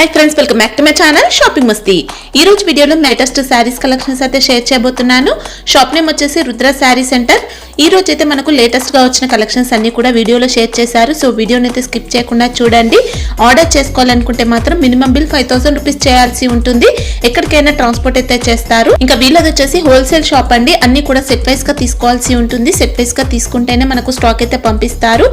Hi friends welcome back to my channel shopping Masti. ఈ రోజు వీడియోలో లేటెస్ట్ సారీస్ కలెక్షన్స్ అయితే షేర్ చేయబోతున్నాను। షాప్ నేమ్ వచ్చేసి రుద్ర సారీ సెంటర్। ఈ రోజు అయితే మనకు లేటెస్ట్ గా వచ్చిన కలెక్షన్స్ అన్ని కూడా వీడియోలో షేర్ చేశారు। సో వీడియోని అయితే స్కిప్ చేయకుండా చూడండి। ఆర్డర్ చేసుకోవాలనుకుంటే మాత్రం మినిమం బిల్ 5000 రూపాయస్ చేయాల్సి ఉంటుంది। ఎక్కడికైనా ట్రాన్స్పోర్ట్ అయితే చేస్తారు। ఇంకా వీళ్ళది వచ్చేసి హోల్సేల్ షాప్ అండి। అన్ని కూడా సెట్ వైస్ గా తీసుకోవాల్సి ఉంటుంది। సెట్ వైస్ గా తీసుకుంటేనే మనకు స్టాక్ అయితే పంపిస్తారు।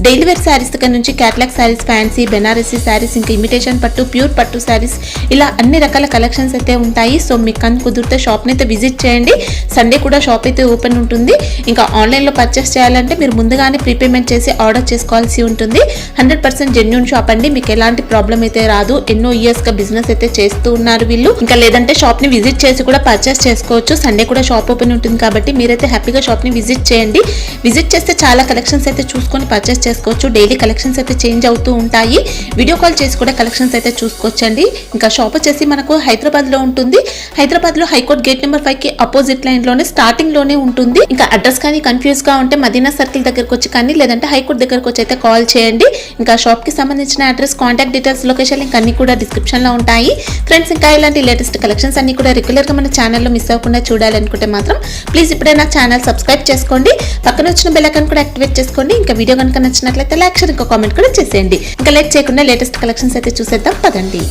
డైలీ వేర్ సారీస్ దగ్గర నుంచి క్యాటలాగ్ సారీస్, ఫ్యాన్సీ, బెనారసీ సారీస్, ఇంకా ఇమిటేషన్ పట్టు, ప్యూర్ పట్టు సారీస్, ఇలా అన్ని రకాల కలెక్షన్స్ అయితే ఉంటాయి। సో మీకు కనుక కుదిరితే షాప్ ని అయితే విజిట్ చేయండి। సండే కూడా షాప్ అయితే ఓపెన్ ఉంటుంది। ఇంకా ఆన్లైన్ లో పర్చేస్ చేయాలంటే మీరు ముందుగానే ప్రీపేమెంట్ చేసి ఆర్డర్ చేసుకోవాల్సి ఉంటుంది। 100% జెన్యూన్ షాప్ అండి। మీకు ఎలాంటి ప్రాబ్లం అయితే రాదు। ఎన్నో ఇయర్స్ గా బిజినెస్ అయితే చేస్తూ ఉన్నారు వీళ్ళు। ఇంకా లేదంటే షాప్ ని విజిట్ చేసి కూడా పర్చేస్ చేసుకోవచ్చు। సండే కూడా షాప్ ఓపెన్ ఉంటుంది కాబట్టి మీరైతే హ్యాపీగా షాప్ ని విజిట్ చేయండి। విజిట్ చేస్తే చాలా కలెక్షన్స్ అయితే చూసుకొని పర్చేస్ చేసుకోవచ్చు। డైలీ కలెక్షన్స్ అయితే చేంజ్ అవుతూ ఉంటాయి। వీడియో కాల్ చేసి కూడా కలెక్షన్స్ అయితే చూసుకోవచ్చండి। ఇంకా షాప్ వచ్చేసి మనకు హైదరాబాద్ లో ఉంటుంది। హైదరాబాద్ లో హైకోర్ట్ గేట్ నెంబర్ 5 కి అపోజిట్ లైన్ లోనే స్టార్టింగ్ లోనే ఉంటుంది। ఇంకా అడ్రస్ కానీ కన్ఫ్యూజ్ గా ఉంటే మదీనా సర్కిల్ దగ్గరకు వచ్చి కానీ లేదంటే హైకోర్ట్ దగ్గరకు వచ్చి అయితే కాల్ చేయండి। ఇంకా షాప్ కి సంబంధించిన address, contact details, location link అన్ని కూడా డిస్క్రిప్షన్ లో ఉంటాయి ఫ్రెండ్స్। ఇంకా ఇలాంటి లేటెస్ట్ కలెక్షన్స్ అన్ని కూడా రెగ్యులర్ గా మన ఛానల్లో మిస్ అవ్వకుండా చూడాలనుకుంటే మాత్రం ప్లీజ్ ఇప్పుడే నా ఛానల్ సబ్స్క్రైబ్ చేసుకోండి। పక్కన వచ్చిన బెల్ ఐకాన్ కూడా యాక్టివేట్ చేసుకోండి। ఇంకా వీడియో కనుక నచ్చినట్లయితే లైక్, షేర్, ఇంకా కామెంట్ కూడా చేసేయండి। ఇంకా లేట్ చేయకుండా లేటెస్ట్ కలెక్షన్స్ అయితే చూసేద్దాం పదండి।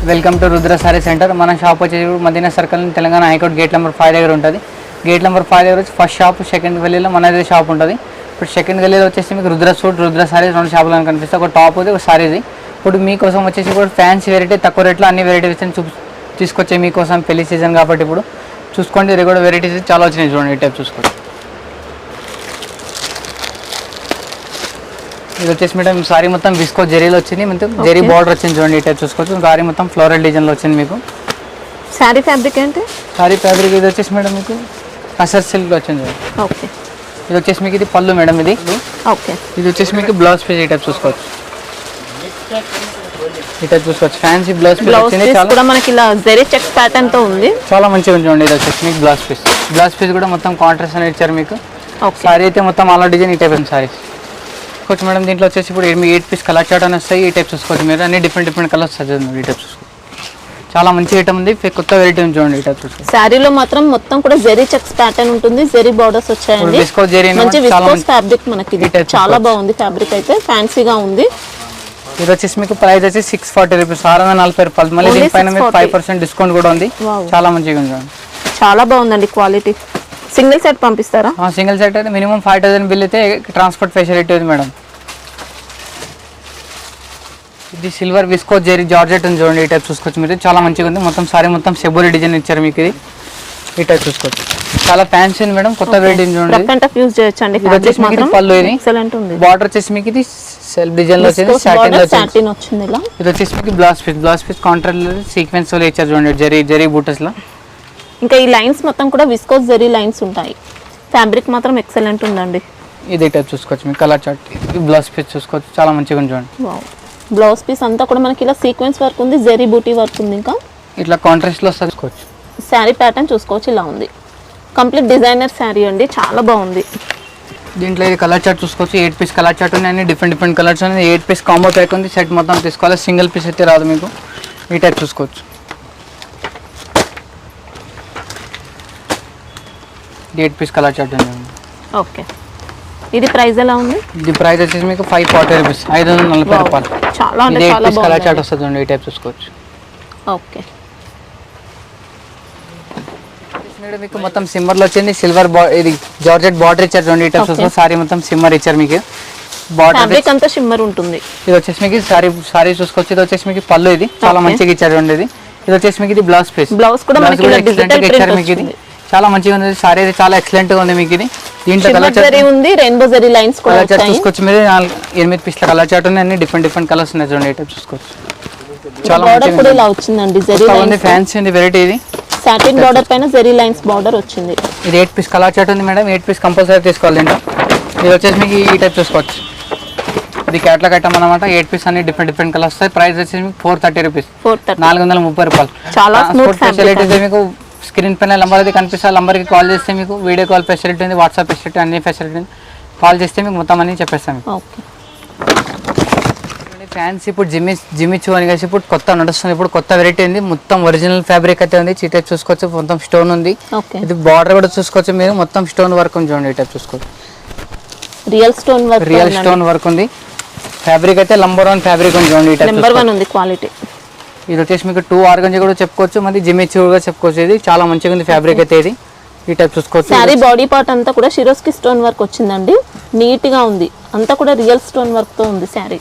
Welcome to Rudra sari centre. మన షాప్ వచ్చేసి Madina circle, Telangana high court gate number 5 దగ్గర ఉంటుంది। గేట్ నెంబర్ 5 దగ్గర వచ్చి ఫస్ట్ షాప్, సెకండ్ గల్లీలో మనదే షాప్ ఉంటుంది। ఇప్పుడు సెకండ్ గల్లీలో వచ్చేసి మీకు రుద్ర సూట్, రుద్ర సారీస్ రెండు షాపులు కనిపిస్తాయి। ఒక టాప్ ఉంది, ఒక సారీది। ఇప్పుడు మీకోసం వచ్చేసి ఇప్పుడు ఫ్యాన్సీ వెరైటీ తక్కువ రేట్లో అన్ని వెరైటీస్ తీసుకొచ్చే మీకోసం పెళ్లి సీజన్ కాబట్టి ఇప్పుడు చూసుకోండి। రెగ్యులర్ వెరైటీస్ చాలా వచ్చినాయి చూడండి। ఈ టైప్ చూసుకోండి। ఇది వచ్చేసి మేడం సారీ మొత్తం విస్కో జెరీలో వచ్చింది, మొత్తం జెరీ బార్డర్ వచ్చింది చూడండి। ఈ టైప్ చూసుకోవచ్చు। సారీ మొత్తం ఫ్లోరల్ డిజైన్లో వచ్చింది మీకు। సారీ ఫ్యాబ్రిక్ ఏంటి? సారీ ఫ్యాబ్రిక్ ఇది వచ్చేసి మేడం మీకు కసర్ సిల్క్ వచ్చింది। ఓకే, ఇది వచ్చేసి మీకు ఇది పళ్ళు మేడం ఇది। ఓకే, ఇది వచ్చేసి మీకు బ్లౌజ్ పీస్ ఈ టైప్ చూసుకోవచ్చు। ఈ టైప్ చూసుకోవచ్చు, ఫ్యాన్సీ బ్లౌజ్ పీస్ వచ్చింది। కూడా మనకి ఇలా జెరీ చెక్ ప్యాటర్న్ తో ఉంది, చాలా మంచిగా ఉంది చూడండి। ఇది వచ్చేసి మీకు బ్లౌజ్ పీస్, బ్లౌజ్ పీస్ కూడా మొత్తం కాంట్రాస్ట్ అనేది ఇచ్చారు మీకు। సారీ అయితే మొత్తం ఆల్ డిజైన్ ఈ టైప్ ఉంది సారీస్ చూసుకోవచ్చు మేడం। దీంట్లో వచ్చేసి ఇప్పుడు 8 పీస్ కలర్ చార్ట్ అని వస్తాయి। ఈ టైప్ చూసుకోవచ్చు మీరు, అన్ని డిఫరెంట్ కలర్స్ వస్తుంది। ఈ టైప్ చూసుకోవచ్చు, చాలా మంచి ఐటమ్ ఉంది, కొత్త వెరైటీ ఉంది చూడండి। ఈ టైప్ చూసుకోవచ్చు। సారీలో మాత్రం మొత్తం కూడా జెరీ చెక్స్ ప్యాటర్న్ ఉంటుంది, జెరీ బార్డర్స్ వచ్చాయండి। విస్కో జెరీ మంచి విస్కోస్ ఫ్యాబ్రిక్ మనకి చాలా బాగుంది, ఫ్యాబ్రిక్ అయితే ఫ్యాన్సీగా ఉంది। ఇది వచ్చేసి మీకు ప్రైస్ వచ్చి 640 రూపీస్, 640 రూపాయలు। మళ్ళీ దీనిపైన మీకు 5% డిస్కౌంట్ కూడా ఉంది, చాలా మంచిగా ఉంది చూడండి। చాలా బాగుందండి క్వాలిటీ। సింగిల్ సెట్ పంపిస్తారా? సింగిల్ సెట్ అయితే మినిమం 5000 బిల్ అయితే ట్రాన్స్పోర్ట్ ఫెసిలిటీ ఉంది మేడం। ఇది సిల్వర్ విస్కో జెరీ జార్జెట్ ఉంది చూడండి। ఈ టైప్ చూసుకోవచ్చు మీరు, చాలా మంచిగా ఉంది। మొత్తం సారీ మొత్తం షెబోరి డిజైన్ ఇచ్చారు మీకు ఇది। ఈ టైప్ చూసుకోవచ్చు, చాలా ఫ్యాన్సీ ఉంది మేడం, కొత్త వెరైటీ చూడండి। పళ్ళు ఇది బార్డర్ వచ్చేసి మీకు ఇది సెల్ఫ్ డిజైన్ లో వచ్చింది, సాటిన్ వచ్చింది। ఇది వచ్చేసి మీకు బ్లౌజ్ పీస్ కాంట్రాస్ట్ సీక్వెన్స్ లో ఇచ్చారు చూడండి, జెరీ బూటస్ లో। ఇంకా ఈ లైన్స్ మొత్తం కూడా విస్కోస్ జెరీ లైన్స్ ఉంటాయి, ఫ్యాబ్రిక్ మాత్రం ఎక్సలెంట్ ఉందండి। ఇది టైప్ చూసుకోవచ్చు మీకు కలర్ చార్ట్, బ్లౌజ్ పీస్ చూసుకోవచ్చు, చాలా మంచిగా ఉంది చూడండి। బ్లౌజ్ పీస్ అంతా కూడా మనకి ఇలా సీక్వెన్స్ వర్క్ ఉంది, జెరీ బూటీ వర్క్ ఉంది, ఇంకా ఇట్లా కాంట్రాస్ట్ లో చూసుకోవచ్చు। శారీ ప్యాటర్న్ చూసుకోవచ్చు, ఇలా ఉంది। కంప్లీట్ డిజైనర్ శారీ అండి, చాలా బాగుంది। దీంట్లో ఇది కలర్ చార్ట్ చూసుకోవచ్చు, 8 పీస్ కలర్ చార్ట్ ఉన్నాయి, డిఫరెంట్ కలర్స్ ఉన్నాయి। 8 పీస్ కాంబో ప్యాక్ ఉంది, సెట్ మొత్తం తీసుకోవాలి, సింగిల్ పీస్ అయితే రాదు మీకు। ఈ టైప్ చూసుకోవచ్చు, 8 పీస్ కలర్ చార్ట్ ఉంది। ఓకే, ఇది ప్రైస్ ఎలా ఉంది? ఇది ప్రైస్ వచ్చేసి మీకు 540 రూపీస్, 540 రూపాయలు। చాలా అంటే చాలా బాగుంది, కలర్ చార్ట్ వస్తుంది, ఈ టైప్ చూసుకోవచ్చు। ఓకే, మీకు మొత్తం సిమ్మర్ లో వచ్చింది, సిల్వర్ ఇది జార్జెట్ బార్డర్ ఇచ్చారు చూడండి। ఈ టైప్ చూసుకోవచ్చు, సారీ మొత్తం సిమ్మర్ ఇచ్చారు మీకు, ఫ్యాబ్రిక్ అంతా షిమ్మర్ ఉంటుంది। ఇది వచ్చేసి మీకు సారీ చూసుకోవచ్చు। ఇది వచ్చేసి మీకు పళ్ళు, ఇది చాలా మంచిగా ఇచ్చారు చూడండి। ఇది వచ్చేసి మీకు ఇది బ్లౌజ్ పీస్, బ్లౌజ్ కూడా మనకి ఇలా డిజిటల్ ఇచ్చారు మీకు, ఇది చాలా మంచిగా ఉంది సారీ, ఇది చాలా ఎక్సలెంట్ గా ఉంది మీకు। ఇది దీంట్లో కలర్ చార్ట్ ఉంది, రెయిన్బో జెరీ లైన్స్ కూడా వచ్చాయి చూసుకోవచ్చు మీరు। 8 పీస్ల కలర్ చార్ట్ ఉన్నాయి, అన్ని డిఫరెంట్ కలర్స్ ఉన్నాయి చూడండి। ఈ టైప్ చూసుకోవచ్చు, చాలా బార్డర్ కూడా ఇలా వచ్చిందండి, జెరీ లైన్స్ ఫ్యాన్సీ ఉంది వెరైటీ ఇది। సాటిన్ బార్డర్ పైన జెరీ లైన్స్ బార్డర్ వచ్చింది। ఇది 8 పీస్ కలర్ చార్ట్ ఉంది మేడం, 8 పీస్ కంపల్సరీ తీసుకోవాలి దీంట్లో। ఇది వచ్చేసి మీకు ఈ టైప్ చూసుకోవచ్చు, ఇది క్యాట్లాగ్ ఐటమ్ అన్నమాట। 8 పీస్ అన్ని డిఫరెంట్ కలర్స్ వస్తాయి। ప్రైస్ వచ్చేసి మీకు 430 రూపీస్, 430 రూపాయలు। చాలా స్మూత్ ఫెసిలిటీస్ మీకు స్క్రీన్ పైన నంబర్ అయితే కనిపిస్తుంది, నంబర్కి కాల్ చేస్తే మీకు వీడియో కాల్ ఫెసిలిటీ ఉంది, వాట్సాప్ ఫెసిలిటీ, అన్ని ఫెసిలిటీ ఉంది। కాల్ చేస్తే మీకు మొత్తం అన్ని చెప్పేస్తాం। ఫ్యాన్స్ ఇప్పుడు జిమ్మిచ్చు అని కలిసి ఇప్పుడు కొత్త నడుస్తుంది, ఇప్పుడు కొత్త వెరైటీ ఉంది, మొత్తం ఒరిజినల్ ఫ్యాబ్రిక్ అయితే ఉంది. ఈ టైప్ చూసుకోవచ్చు, మొత్తం స్టోన్ ఉంది. ఓకే, ఇది బార్డర్ కూడా చూసుకోవచ్చు మీరు, మొత్తం స్టోన్ వర్క్ ఉంది చూడండి. ఈ టైప్ చూసుకోవచ్చు, real stone work, real stone work ఉంది. ఫ్యాబ్రిక్ అయితే నంబర్ 1 ఫ్యాబ్రిక్ ఉంది చూడండి. ఈ టైప్ నెంబర్ 1 ఉంది క్వాలిటీ. ఇది వచ్చేసి మీకు 2 ఆర్గంజీ కూడా చెప్పుకోవచ్చు, మరి జిమ్మిచ్చు కూడా చెప్పుకోవచ్చు. ఇది చాలా మంచిగా ఉంది ఫ్యాబ్రిక్ అయితే. ఇది ఈ టైప్ చూసుకోవచ్చు. శారీ బాడీ పార్ట్ అంతా కూడా షిరోస్కి స్టోన్ వర్క్ వచ్చిందండి, నీట్ గా ఉంది, అంతా కూడా రియల్ స్టోన్ వర్క్ తో ఉంది శారీ.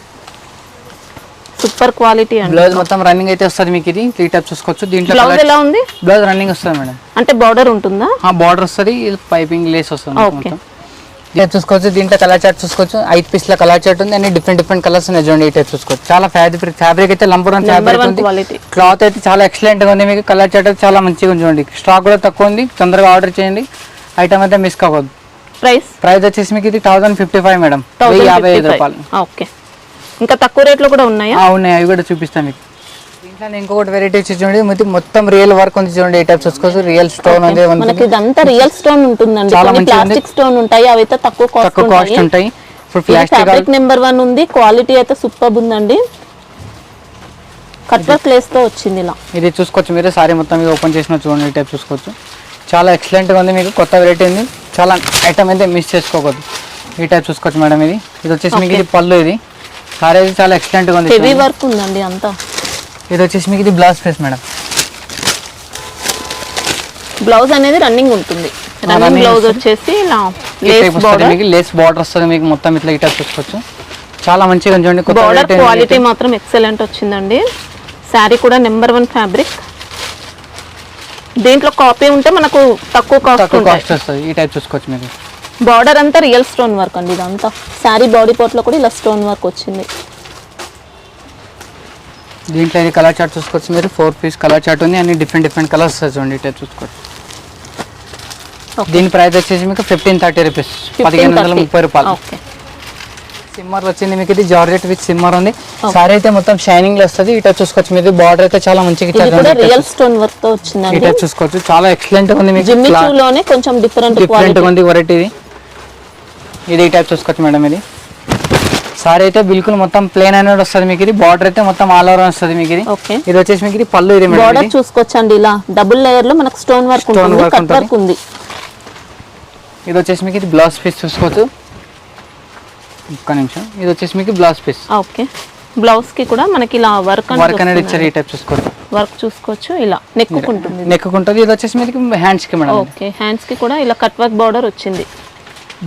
సూపర్ క్వాలిటీ అండి. బ్లౌజ్ మొత్తం రన్నింగ్ అయితే వస్తుంది మీకు. ఇది ఈ టైప్ చూసుకోవచ్చు. దీంట్లో బ్లౌజ్ ఎలా ఉంది? బ్లౌజ్ రన్నింగ్ వస్తుంది మేడం, అంటే బార్డర్ ఉంటుందా? బార్డర్ వస్తుంది, పైపింగ్ లేస్ వస్తుంది ఓకే. మొత్తం. ఇలా చూసుకోవచ్చు, దీంట్లో కలర్ చార్ట్ చూసుకోవచ్చు. 5 పీస్ల కలర్ చార్ట్ ఉంది, అన్ని డిఫరెంట్ కలర్స్ ఉన్నాయి చూడండి. ఈ టైప్ చూసుకోవచ్చు. చాలా ఫ్యాబ్రిక్ అయితే నంబర్ 1 ఫ్యాబ్రిక్ ఉంది. క్వాలిటీ. క్లాత్ అయితే చాలా ఎక్సలెంట్ గా ఉంది. మీకు కలర్ చార్ట్ అయితే చాలా మంచిగా ఉంది చూడండి. స్టాక్ కూడా తక్కువ ఉంది, తొందరగా ఆర్డర్ చేయండి, ఐటమ్ అయితే మిస్ కావద్దు. ప్రైస్ వచ్చేసి మీకు ఇది 1055 మేడం, 1055 రూపాయలు. ఓకే, ఇంకా తక్కువ రేట్లో కూడా ఉన్నాయా? ఉన్నాయి, అవి కూడా చూపిస్తాను మీకు. దీంట్లో ఇంకొకటి వెరైటీ వచ్చి చూడండి, మొత్తం రియల్ వర్క్ ఉంది చూడండి. ఈ టైప్ చూసుకోవచ్చు, రియల్ స్టోన్ ఉంది. మనకి ఇదంతా రియల్ స్టోన్ ఉంటుందండి, కొన్ని ప్లాస్టిక్ స్టోన్ ఉంటాయి, అవి అయితే తక్కువ కాస్ట్ ఉంటాయి. ఇప్పుడు ఫ్యాబ్రిక్ నెంబర్ 1 ఉంది, క్వాలిటీ అయితే సూపర్ ఉందండి. కట్ వర్క్ లేస్ తో వచ్చింది ఇలా. ఇది చూసుకోవచ్చు మీరు, సారీ మొత్తం ఓపెన్ చేసిన చూడండి. ఈ టైప్ చూసుకోవచ్చు, చాలా ఎక్సలెంట్ గా ఉంది. మీకు కొత్త వెరైటీ ఉంది, చాలా ఐటమ్ అయితే మిస్ చేసుకోకూడదు. ఈ టైప్ చూసుకోవచ్చు మేడం. ఇది వచ్చేసి మీకు ఇది పళ్ళు. ఇది సారీ అయితే చాలా ఎక్సలెంట్ గా ఉంది, హెవీ వర్క్ ఉందండి అంతా. ఇది వచ్చేసి మీకు ఇది బ్లౌజ్ పీస్ మేడం. బ్లౌజ్ అనేది రన్నింగ్ ఉంటుంది, రన్నింగ్ బ్లౌజ్ వచ్చేసి ఇలా లేస్ బార్డర్ వస్తుంది మీకు మొత్తం ఇట్లా. ఈ టైప్ చూసుకోవచ్చు, చాలా మంచిగా చూడండి. బార్డర్ క్వాలిటీ మాత్రం ఎక్సలెంట్ వచ్చిందండి. శారీ కూడా నెంబర్ 1 ఫ్యాబ్రిక్. దీంట్లో కాపీ ఉంటే మనకు తక్కువ కాస్ట్ వస్తుంది. ఈ టైప్ చూసుకోవచ్చు మీరు. బార్డర్ అంతా రియల్ స్టోన్ వర్క్ అండి. ఇదంతా శారీ బాడీ పార్ట్ లో కూడా ఇలా స్టోన్ వర్క్ వచ్చింది. దీంట్లో ఇది కలర్ చార్ట్ చూసుకోవచ్చు మీరు, 4 పీస్ కలర్ చార్ట్ ఉంది, అన్ని డిఫరెంట్ కలర్స్ చూడండి. ఈ టైప్ చూసుకోవచ్చు. దీని ప్రైస్ వచ్చేసి మీకు 1530 రూపీస్, 1530 రూపాయలు. సిమ్మర్ వచ్చింది మీకు. ఇది జార్జెట్ విత్ సిమ్మర్ ఉంది. సారీ అయితే మొత్తం షైనింగ్ లో వస్తుంది. ఈ టైప్ చూసుకోవచ్చు మీరు. బార్డర్ అయితే చాలా మంచిగా ఇచ్చారు, రియల్ స్టోన్ వర్క్ తో వచ్చింది. ఈ టైప్ చూసుకోవచ్చు, చాలా ఎక్సలెంట్ గా ఉంది మీకు. జిమ్మిచూలోనే కొంచెం డిఫరెంట్ గా ఉంది వెరైటీ. ఇది ఈ టైప్ చూసుకోవచ్చు మేడం. ఇది సారీ అయితే బిల్కుల్ మొత్తం ప్లేన్ అనేది వస్తుంది మీకు. ఇది బార్డర్ అయితే మొత్తం ఆల్ ఓవర్ వస్తుంది మీకు. ఇది వచ్చేసి మీకు ఇది పళ్ళు. ఇది బార్డర్ చూసుకోవచ్చండి, ఇలా డబుల్ లేయర్ లో మనకు స్టోన్ వర్క్ ఉంది. ఇది వచ్చేసి మీకు ఇది బ్లౌజ్ పీస్ చూసుకోవచ్చు. ఒక్క నిమిషం. ఇది వచ్చేసి మీకు బ్లౌజ్ పీస్. ఓకే, బ్లౌజ్ కి కూడా మనకి ఇలా వర్క్ అనేది ఇచ్చారు. ఈ టైప్ చూసుకోవచ్చు, వర్క్ చూసుకోవచ్చు, ఇలా నెక్కుకుంటుంది. ఇది వచ్చేసి మీకు హ్యాండ్స్ కి మేడం. ఓకే, హ్యాండ్స్ కి కూడా ఇలా కట్ వర్క్ బార్డర్ వచ్చింది.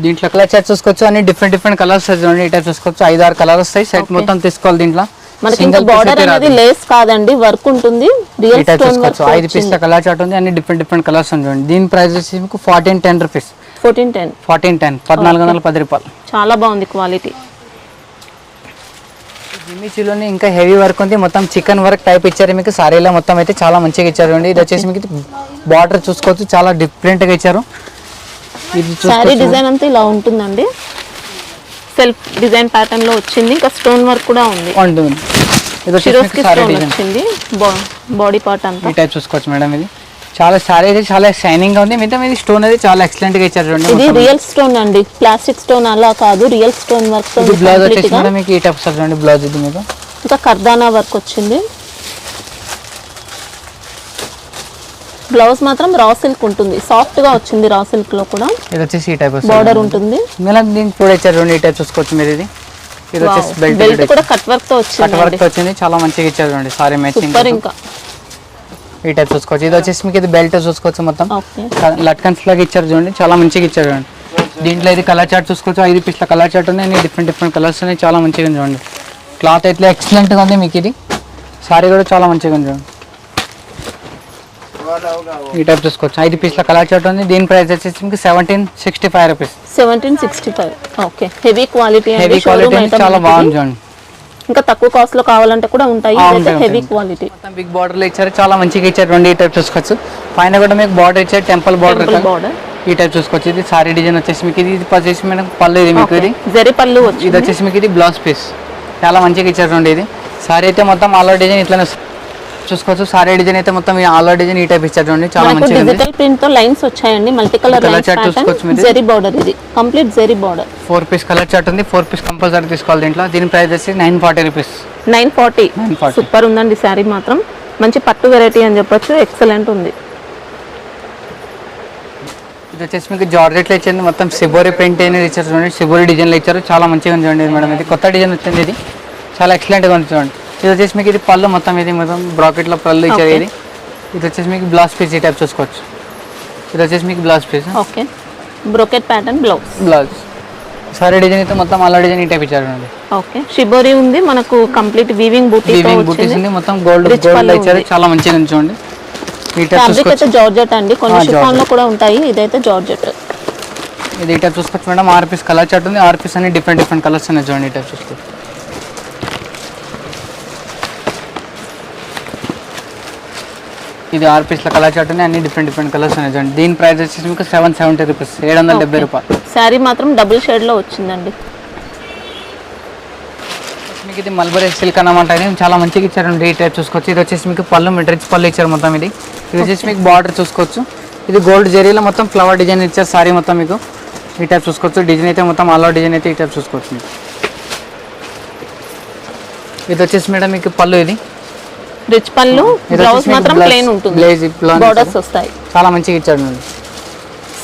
దీంట్లో కలర్ చార్ట్ చూసుకోవచ్చు, అన్ని డిఫరెంట్ కలర్స్ చూడండి. ఈ టైప్ చూసుకోవచ్చు, 5-6 కలర్స్ వస్తాయి. సెట్ మొత్తం తీసుకోవాలి. దీంట్లో మనకి ఇంకా బార్డర్ అనేది లేస్ కాదండి, వర్క్ ఉంటుంది. Real stone work. 5 పీస్ల కలర్ చార్ట్ ఉంది, అన్ని డిఫరెంట్ కలర్స్ చూడండి. దీని ప్రైస్ వచ్చి మీకు 1410 రూపీస్. 1410 రూపాయలు. చాలా బాగుంది క్వాలిటీ. జిమ్మిచూలోనే ఇంకా హెవీ వర్క్ ఉంది, మొత్తం చికెన్ వర్క్ టైప్ ఇచ్చారు మీకు. సారీలో మొత్తం అయితే చాలా మంచిగా ఇచ్చారు. ఇది వచ్చేసి మీకు బార్డర్ చూసుకోవచ్చు, చాలా డిఫరెంట్ గా ఇచ్చారు. సారీ డిజైన్ అంతా ఇలా ఉంటుందండి, సెల్ఫ్ డిజైన్ ప్యాటర్న్ లో వచ్చింది. ఇంకా స్టోన్ వర్క్ కూడా ఉంది. ఇది వచ్చింది బాడీ పార్ట్ అంతా. ఈ టైప్ చూసుకోవచ్చు మేడం. ఇది చాలా సారీ అయితే చాలా షైనింగ్ గా ఉంది. మిగతా ఇది స్టోన్ అయితే చాలా ఎక్సలెంట్ గా ఇచ్చారు చూడండి. ఇది రియల్ స్టోన్ అండి, ప్లాస్టిక్ స్టోన్ అలా కాదు, రియల్ స్టోన్ వర్క్. బ్లౌజ్ వచ్చేసి మేడం మీకు ఈ టైప్ చూడండి. బ్లౌజ్ ఇది మీకు ఇంకా కర్దానా వర్క్ వచ్చింది. బ్లౌజ్ మాత్రం రా సిల్క్ ఉంటుంది, సాఫ్ట్ గా వచ్చింది. రా సిల్క్ లో కూడా ఇది వచ్చేసి ఈ టైప్ బార్డర్ ఉంటుంది. మేడం దీనికి కూడా ఇచ్చారు చూడండి. ఈ టైప్ చూసుకోవచ్చు మీరు. ఇది వచ్చేసి బెల్ట్ కూడా కట్ వర్క్ తో వచ్చింది. కట్ వర్క్ తో వచ్చింది, చాలా మంచిగా ఇచ్చారు చూడండి. సారీ మ్యాచింగ్ ఇంకా ఈ టైప్ చూసుకోవచ్చు. ఇది వచ్చేసి మీకు ఇది బెల్ట్ చూసుకోవచ్చు, మొత్తం లట్కన్స్ లాగా ఇచ్చారు చూడండి. చాలా మంచిగా ఇచ్చారు చూడండి. దీంట్లో ఇది కలర్ చార్ట్ చూసుకోవచ్చు, 5 పీస్ల కలర్ చార్ట్ ఉంది, అన్ని డిఫరెంట్ కలర్స్ ఉన్నాయి. చాలా మంచిగా ఉంది చూడండి. క్లాత్ అయితే ఎక్సలెంట్ గా ఉంది మీకు. ఇది సారీ కూడా చాలా మంచిగా ఉంది చూడండి. ఈ టైప్ చూసుకోవచ్చు, 5 పీస్ల కలర్ చార్ట్ ఉంది. దీని ప్రైస్ వచ్చేసి మీకు 1765 rupees. 1765. Okay, heavy quality. Heavy quality చాలా బాగుంది చూడండి. ఇంకా తక్కువ కాస్ట్ లో కావాలంటే కూడా ఉంటాయి. హెవీ క్వాలిటీ, బిగ్ బార్డర్ లో ఇచ్చారు, చాలా మంచిగా ఇచ్చారు. 2 టైప్ చూసుకోవచ్చు. పైన కూడా మీకు బార్డర్ ఇచ్చారు, టెంపుల్ బార్డర్. ఈ టైప్ చూసుకోవచ్చు. ఇది సారీ డిజైన్ వచ్చేసి మీకు. ఇది వచ్చేసి మనకు పళ్ళు. ఇది మీకు ఇది జరీ పళ్ళు. ఇది వచ్చేసి మీకు ఇది బ్లౌజ్ పీస్, చాలా మంచిగా ఇచ్చారు. ఇది సారీ అయితే మొత్తం ఆల్ ఓవర్ డిజైన్ ఇట్లానే. చూసుకోవచ్చు. సారీ డిజైన్ అయితే మొత్తం ఆల్ డిజైన్ ఈ టైప్ ఇచ్చారు చూడండి, చాలా మంచిగా ఉంది. డిజిటల్ ప్రింట్ తో లైన్స్ వచ్చాయండి, multi colour lines pattern, zari border, ఇది complete zari border. 4 piece colour chart ఉంది, 4 పీస్ కంపల్సరీ తీసుకోవాలి దీంట్లో. దీని ప్రైస్ వచ్చి 940 రూపీస్. 940. సూపర్ ఉందండి శారీ మాత్రం, మంచి పట్టు వెరైటీ అని చెప్పొచ్చు, ఎక్సలెంట్ ఉంది. ఇది వచ్చేసి మీకు జార్జెట్లో ఇచ్చింది, మొత్తం సిబోరి ప్రింట్ అనేది ఇచ్చారు చూడండి, సిబోరి డిజైన్లో ఇచ్చారు, చాలా మంచిగా ఉంది చూడండి మేడం. ఇది కొత్త డిజైన్ వచ్చింది, ఇది చాలా ఎక్సలెంట్గా ఉంది చూడండి. ఇది వచ్చేసి మీకు ఇది పళ్ళు మొత్తం, ఇది మొత్తం బ్రాకెట్లో పళ్ళు ఇచ్చారు. ఇది వచ్చేసి మీకు బ్లౌజ్ పీస్ ఈ టైప్ చూసుకోవచ్చు. ఇది వచ్చేసి మీకు blouse piece, okay, brocade pattern blouse. Sari design అయితే మొత్తం అలా డిజైన్ ఈ టైప్ ఇచ్చారు అండి. ఓకే, షిబోరి ఉంది మనకు, కంప్లీట్ వీవింగ్ బూటీస్ ఉంది, మొత్తం గోల్డ్ ఇచ్చారు, చాలా మంచిగా ఉంది చూడండి. ఈ టైప్ ఫ్యాబ్రిక్ అయితే జార్జెట్ అండి, కొన్ని షిఫాన్ లో కూడా ఉంటాయి, ఇదైతే జార్జెట్. ఇది ఈ టైప్ చూసుకోవచ్చు మేడం. 6 పీస్ కలర్ చార్ట్ ఉంది, 6 పీస్ అన్ని డిఫరెంట్ కలర్స్ ఉన్నాయి చూడండి, ఈ టైప్ చూసుకోవచ్చు. ఇది 6 పీస్ల కలర్ చార్ట్ ఉంది, అన్ని డిఫరెంట్ కలర్స్ ఉన్నాయి చూడండి. దీని ప్రైస్ వచ్చేసి మీకు 770 రూపీస్, 770 రూపాయలు. శారీ మాత్రం డబుల్ షేడ్ లో వచ్చిందండి. మీకు ఇది మల్బరీ సిల్క్ అన్నమాట, ఇది చాలా మంచిగా ఇచ్చారండి, ఈ టైప్ చూసుకోవచ్చు. ఇది వచ్చేసి మీకు పళ్ళు రిచ్ పళ్ళు ఇచ్చారు మొత్తం. ఇది వచ్చేసి మీకు బార్డర్ చూసుకోవచ్చు, ఇది గోల్డ్ జెరీలో మొత్తం ఫ్లవర్ డిజైన్ ఇచ్చారు సారీ మొత్తం మీకు, ఈ టైప్ చూసుకోవచ్చు. డిజైన్ అయితే మొత్తం అలా డిజైన్ అయితే ఈ టైప్ చూసుకోవచ్చు మీకు. ఇది వచ్చేసి మేడం మీకు పళ్ళు, ఇది రిచ్ పళ్ళు, బ్లౌజ్ మాత్రం ప్లెయిన్ ఉంటుంది, బోర్డర్స్ వస్తాయి, చాలా మంచిగా ఇచ్చారు.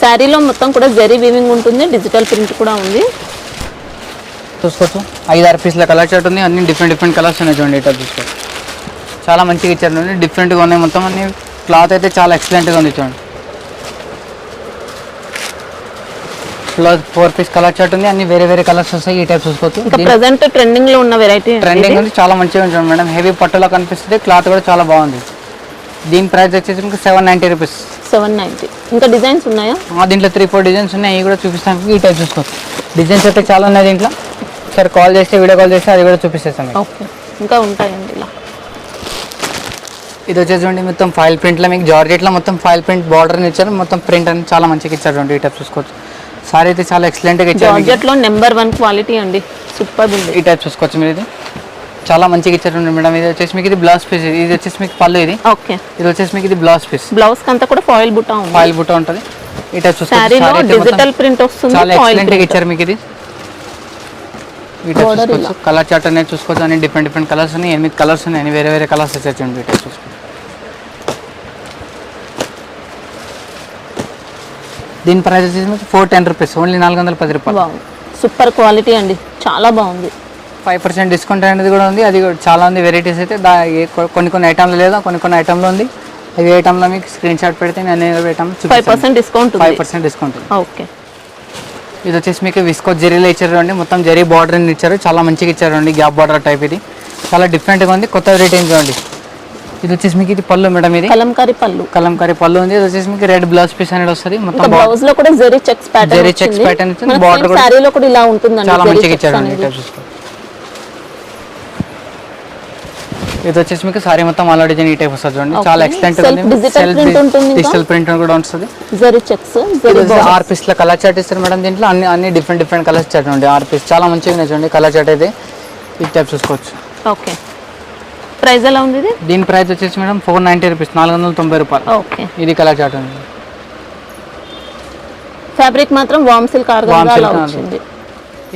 శారీలో మొత్తం కూడా జెరీ వీవింగ్ ఉంటుంది, డిజిటల్ ప్రింట్ కూడా ఉంది చూసుకోవచ్చు. 5-6 పీస్ల కలర్ చార్ట్ ఉంది, అన్ని డిఫరెంట్ కలర్స్ ఉన్నాయి చూడండి, ఇట్లా చూసుకోవచ్చు. చాలా మంచిగా ఇచ్చారు, డిఫరెంట్గా ఉన్నాయి మొత్తం అన్ని. క్లాత్ అయితే చాలా ఎక్సలెంట్గా ఉంది చూడండి. బ్లౌజ్ 4 పీస్ కలర్ చార్ట్ ఉంది, అన్ని వేరే కలర్స్ వస్తాయి, ఈ టైప్ చూసుకోవచ్చు. ఇంకా ప్రెజెంట్ ట్రెండింగ్ లో ఉన్న వెరైటీ, ట్రెండింగ్ ఉంది, చాలా మంచిగా ఉంటుంది మేడం. హెవీ పట్టులో కనిపిస్తుంది, క్లాత్ కూడా చాలా బాగుంది. దీని ప్రైస్ వచ్చేసి మీకు 790 రూపీస్. 790. ఇంకా డిజైన్స్ ఉన్నాయా? దీంట్లో 3-4 డిజైన్స్ ఉన్నాయి, అవి కూడా చూపిస్తాను, ఈ టైప్ చూసుకోవచ్చు. డిజైన్స్ అయితే చాలా ఉన్నాయి దీంట్లో, సరే కాల్ చేస్తే వీడియో కాల్ చేస్తే అది కూడా చూపిస్తాను. ఓకే, ఇంకా ఉంటాయండి ఇలా. ఇది వచ్చేసి మొత్తం ఫైల్ ప్రింట్లో మీకు జార్జెట్లో మొత్తం ఫైల్ ప్రింట్ బార్డర్ ఇచ్చారు, మొత్తం ప్రింట్ అని చాలా మంచిగా ఇచ్చారు, ఈ టైప్ చూసుకోవచ్చు. సారీ అయితే చాలా ఎక్సలెంట్గా ఇచ్చారు, జార్జెట్లో నెంబర్ 1 క్వాలిటీ అండి, సూపర్ ఉంది. ఈ టైప్ చూసుకోవచ్చు మీరు, ఇది చాలా మంచిగా ఇచ్చారు మేడం. ఇది వచ్చేసి మీకు ఇది బ్లౌజ్ పీస్, ఇది వచ్చేసి మీకు పళ్ళు, ఇది ఓకే. ఇది వచ్చేసి మీకు ఇది బ్లౌజ్ పీస్, బ్లౌజ్ కంతా కూడా ఫాయిల్ బుట్ట ఉంది, ఫాయిల్ బుట్ట ఉంటుంది, ఈ టైప్ చూసుకోవచ్చు. డిజిటల్ ప్రింట్ వస్తుంది, చాలా ఎక్సలెంట్గా ఇచ్చారు మీకు ఇది. ఈ టైప్ చూసుకోవచ్చు. కలర్ చార్ట్ అనేది చూసుకోవచ్చు, అన్ని డిఫరెంట్ కలర్స్ ఉన్నాయి, 8 కలర్స్ ఉన్నాయి, అన్ని వేరే కలర్స్ వచ్చేసి ఈ టైప్ చూసుకోవచ్చు. దీని ప్రైస్ వచ్చేసి మీకు 410 రూపీస్, ఓన్లీ 410 రూపాయలు. సూపర్ క్వాలిటీ అండి, చాలా బాగుంది. 5% డిస్కౌంట్ అనేది కూడా ఉంది, అది చాలా ఉంది. వెరైటీస్ అయితే కొన్ని ఐటమ్లు లేదా కొన్ని ఐటమ్లో ఉంది. అవి ఐటమ్లో మీకు స్క్రీన్ షాట్ పెడితే నేను ఐటమ్ 5% డిస్కౌంట్, 5% డిస్కౌంట్. ఓకే. ఇది వచ్చేసి మీకు విస్కో జెరీలో ఇచ్చారు అండి, మొత్తం జెరీ బార్డర్ ఇచ్చారు, చాలా మంచిగా ఇచ్చారు అండి, గ్యాప్ బార్డర్ టైప్. ఇది చాలా డిఫరెంట్గా ఉంది, కొత్త వెరైటీ చూడండి. ఇది వచ్చేసి మీకు ఇది పళ్ళు మేడం, ఇది కలంకారీ పళ్ళు ఉంది. ఇది వచ్చేసి మీకు రెడ్ బ్లౌజ్ పీస్ అనేది వస్తుంది, మొత్తం బ్లౌజ్ లో కూడా జెరీ చెక్స్ ప్యాటర్న్ బార్డర్ కూడా సారీలో కూడా ఇలా ఉంటుందండి, చాలా మంచిగా ఇచ్చారు అండి. ఇది వచ్చేసి మీకు సారీ మొత్తం అలా డిజైన్ ఈ టైప్ వస్తుంది చూడండి, చాలా ఎక్సలెంట్ ఉంది. డిజిటల్ ప్రింట్ కూడా వస్తుంది, జెరీ చెక్స్. 6 పీస్ల కలర్ చార్ట్ ఇస్తారు మేడం, దీంట్లో అన్ని డిఫరెంట్ కలర్స్ చార్ట్ చూడండి. 6 పీస్ చాలా మంచిగా ఉన్నాయి చూడండి, కలర్ చార్ట్ అయితే ఈ టైప్ చూసుకోవచ్చు. ఓకే, ప్రైస్ ఎలా ఉంది ఇది? దీని ప్రైస్ వచ్చేసి మేడం 490 రూపీస్, 490 రూపాయలు. ఓకే, ఇది కలర్ చార్ట్ ఉంది. ఫ్యాబ్రిక్ మాత్రం వామ్ సిల్క్ ఆర్గాన్జా లా వచ్చింది.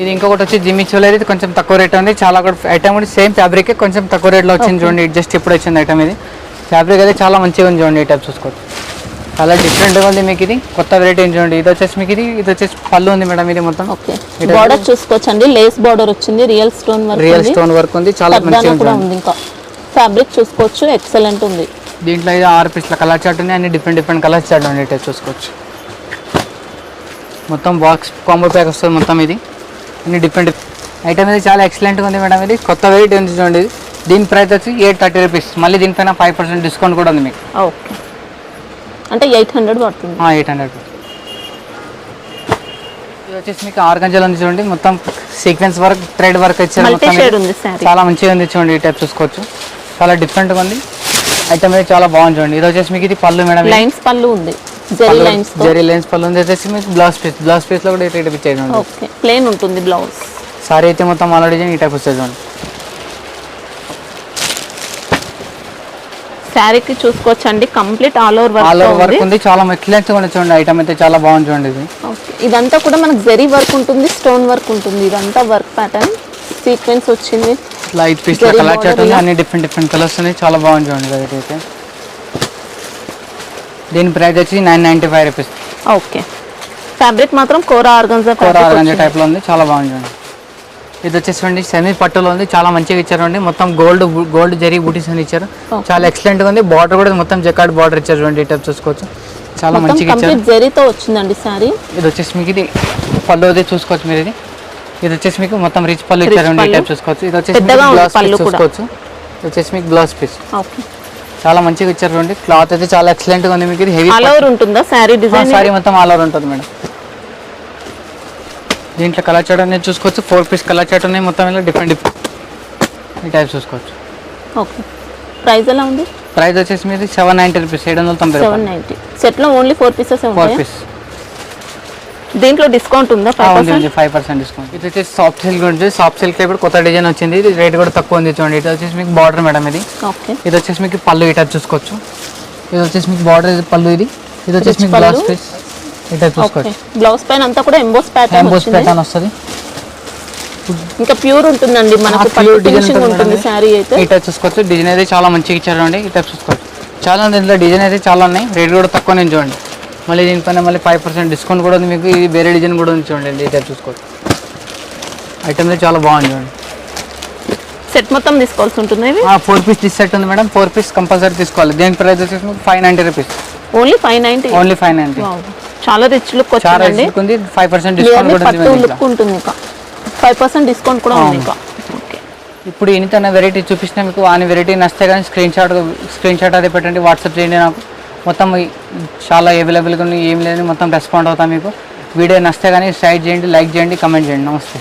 ఇది ఇంకొకటి వచ్చి జిమ్మి చోలర్, ఇది కొంచెం తక్కువ రేట్ ఉంది, చాలా ఐటమ్ కూడా సేమ్ ఫ్యాబ్రిక్ కొంచెం తక్కువ రేట్లో వచ్చింది చూడండి, జస్ట్ ఇప్పుడు వచ్చింది ఐటమ్. ఇది ఫ్యాబ్రిక్ అయితే చాలా మంచిగా ఉంది చూడండి, ఈ టైప్ చూసుకోవచ్చు. చాలా డిఫరెంట్గా ఉంది మీకు, ఇది కొత్త వెరైటీ చూడండి. ఇది వచ్చేసి మీకు ఇది వచ్చేసి పళ్ళు ఉంది మేడం, ఇది మొత్తం. ఓకే, బార్డర్ చూసుకోవచ్చు అండి, లేస్ బార్డర్ వచ్చింది, రియల్ స్టోన్ వర్క్ ఉంది, చాలా మంచిగా ఉంది. ఇంకా ఫ్యాబ్రిక్ చూసుకోవచ్చు, ఎక్సలెంట్ ఉంది. దీంట్లో ఇది 6 పీస్ల కలర్ చార్ట్ ఉంది, అన్ని డిఫరెంట్ కలర్స్ చార్ట్ ఉంది, టైప్ చూసుకోవచ్చు. మొత్తం బాక్స్ కాంబో ప్యాక్ వస్తుంది మొత్తం, ఇది అన్ని డిఫరెంట్ ఐటమ్. ఇది చాలా ఎక్సలెంట్గా ఉంది మేడం, ఇది కొత్త వెరైటీ ఉంది చూడండి. దీని ప్రైస్ వచ్చి 830 రూపీస్, మళ్ళీ దీనిపైన 5% డిస్కౌంట్ కూడా ఉంది మీకు. ఓకే, అంటే 800 పడుతుంది. 800. ఇది వచ్చేసి మీకు ఆర్గంజాలో ఉంది చూడండి, మొత్తం సీక్వెన్స్ వర్క్, థ్రెడ్ వర్క్ ఇచ్చారు, చాలా మంచిగా ఉంది చూడండి, ఈ టైప్ చూసుకోవచ్చు. చాలా డిఫరెంట్గా ఉంది ఐటమ్, అయితే చాలా బాగుంది చూడండి. ఇది వచ్చేసి మీకు ఇది పళ్ళు మేడం, లైన్స్ పళ్ళు ఉంది, జెరీ లైన్స్ పళ్ళు ఉంది. వచ్చేసి మీకు బ్లౌజ్ పీస్ లో కూడా ఈ టైప్ ఇచ్చేది. ఓకే, ప్లెయిన్ ఉంటుంది బ్లౌజ్. సారీ అయితే మొత్తం ఆల్రెడీ ఈ టైప్ వస్తుంది చూడండి. శారీకి చూసుకోవచ్చండి, complete all over all over work work ఉంది, చాలా ఎక్సలెంట్ గా ఉంది చూడండి. ఐటమ్ అయితే చాలా బాగుంది చూడండి ఇది. ఓకే, ఇదంతా కూడా మనకు జరీ వర్క్ ఉంటుంది, స్టోన్ వర్క్ ఉంటుంది. ఇదంతా వర్క్ ప్యాటర్న్ సీక్వెన్స్ వచ్చింది. Light piece Zari colour chart ఉంది, border అన్ని డిఫరెంట్ కలర్స్ ఉన్నాయి, చాలా బాగుంది చూడండి రేట్ అయితే. దీని ప్రైస్ వచ్చి 995 రూపీస్. ఓకే, ఫ్యాబ్రిక్ మాత్రం కోరా ఆర్గంజా టైప్ లో ఉంది, చాలా బాగుంది చూడండి. ఇది వచ్చేసి సెమీ పట్టులో ఉంది, చాలా మంచిగా ఇచ్చారు. మొత్తం గోల్డ్ జరీ బూటీస్ అని ఇచ్చారు, చాలా ఎక్సలెంట్ గా ఉంది. బార్డర్ కూడా మొత్తం జకార్డ్ బార్డర్ ఇచ్చారు చూడండి, ఈ టైప్ చూసుకోవచ్చు, చాలా మంచిగా ఇచ్చారు. కంప్లీట్ జరీతో వచ్చిందండి సారీ. ఇది వచ్చేసి మీకు ఇది పళ్ళు అది చూసుకోవచ్చు మీరు. ఇది వచ్చేసి మీకు మొత్తం రిచ్ పళ్ళు ఇచ్చారు, ఈ టైప్ చూసుకోవచ్చు. ఇది వచ్చేసి బ్లౌజ్ పీస్ చూసుకోవచ్చు. ఇది వచ్చేసి మీకు బ్లౌజ్ పీస్ ఓకే, చాలా మంచిగా ఇచ్చారు చూడండి. క్లాత్ అయితే చాలా ఎక్సలెంట్ గా ఉంది. మీకు ఇది హెవీ ఆల్ ఓవర్ ఉంటుందా సారీ డిజైన్? సారీ మొత్తం ఆల్ ఓవర్ ఉంటుంది మేడం. దీంట్లో కలర్ చార్ట్ అనేది చూసుకోవచ్చు, 4 పీస్ కలర్ చార్ట్ ఉన్నాయి మొత్తం, ఇలా డిఫరెంట్ ఈ టైప్ చూసుకోవచ్చు. ఓకే, ప్రైస్ ఎలా ఉంది? ప్రైస్ వచ్చేసి మీది 790 రూపీస్, 790 రూపాయలు. 790. సెట్ లో ఓన్లీ 4 పీసెస్ 4 ఉంటాయి. పీస్. దీంట్లో డిస్కౌంట్ ఉందా? 5%? 5% డిస్కౌంట్. ఇది వచ్చేసి సాఫ్ట్ సిల్క్ ఉంటుంది, సాఫ్ట్ సిల్క్ ఇప్పుడు కొత్త డిజైన్ వచ్చింది, ఇది రేట్ కూడా తక్కువ ఉంది చూడండి. ఇది వచ్చేసి మీకు బార్డర్ మేడం ఇది. ఓకే, ఇది వచ్చేసి మీకు పళ్ళు ఈ టైప్ చూసుకోవచ్చు. ఇది వచ్చేసి మీకు బార్డర్ పళ్ళు, ఇది వచ్చేసి మీకు బ్లౌజ్ పీస్ ఈ టైప్ చూసుకోవచ్చు. బ్లౌజ్ పైన అంతా కూడా ఎంబోస్ ప్యాటర్న్ వస్తుంది, ఇంకా ప్యూర్ ఉంటుందండి మనకు, ప్యూర్ డిజైన్ ఫినిషింగ్ ఉంటుంది సారీ అయితే. ఈ టైప్ చూసుకోవచ్చు. డిజైన్ అయితే చాలా మంచిగా ఇచ్చారండి, ఈ టైప్ చూసుకోవచ్చు. చాలా దీంట్లో డిజైన్ అయితే చాలా ఉన్నాయి, రేట్ కూడా తక్కువ నేను చూడండి. మళ్ళీ దీనిపైన మళ్ళీ 5% డిస్కౌంట్ కూడా ఉంది మీకు. ఇది వేరే డిజైన్ కూడా ఉంది చూడండి, ఈ టైప్ చూసుకోవచ్చు. ఐటమ్ అయితే చాలా బాగుంది చూడండి. సెట్ మొత్తం తీసుకోవాల్సి ఉంటుంది. 4 పీస్ డిస్ సెట్ ఉంది మేడం, 4 పీస్ కంపల్సరీ తీసుకోవాలి. దీని ప్రైస్ వచ్చేసి మీకు 590 రూపీస్. ఓన్లీ 590. ఓన్లీ 590. చాలా రిచ్ లుక్ చాలా వచ్చిందండి. రిచ్ ఉంది, 5% డిస్కౌంట్ కూడా ఉంది. పట్టు లుక్ ఉంటుంది, ఇంకా 5% డిస్కౌంట్ కూడా ఉంది ఇంకా. ఓకే, ఇప్పుడు ఎన్నితన వెరైటీ చూపించినా మీకు ఆ వెరైటీ నచ్చితే కానీ స్క్రీన్ షాట్ అదే పెట్టండి, వాట్సాప్ చేయండి నాకు. మొత్తం చాలా అవైలబుల్గా ఉన్నాయి, ఏం లేదు మొత్తం రెస్పాండ్ అవుతాం మీకు. వీడియో నచ్చితే కానీ షేర్ చేయండి, లైక్ చేయండి, కమెంట్ చేయండి. నమస్తే.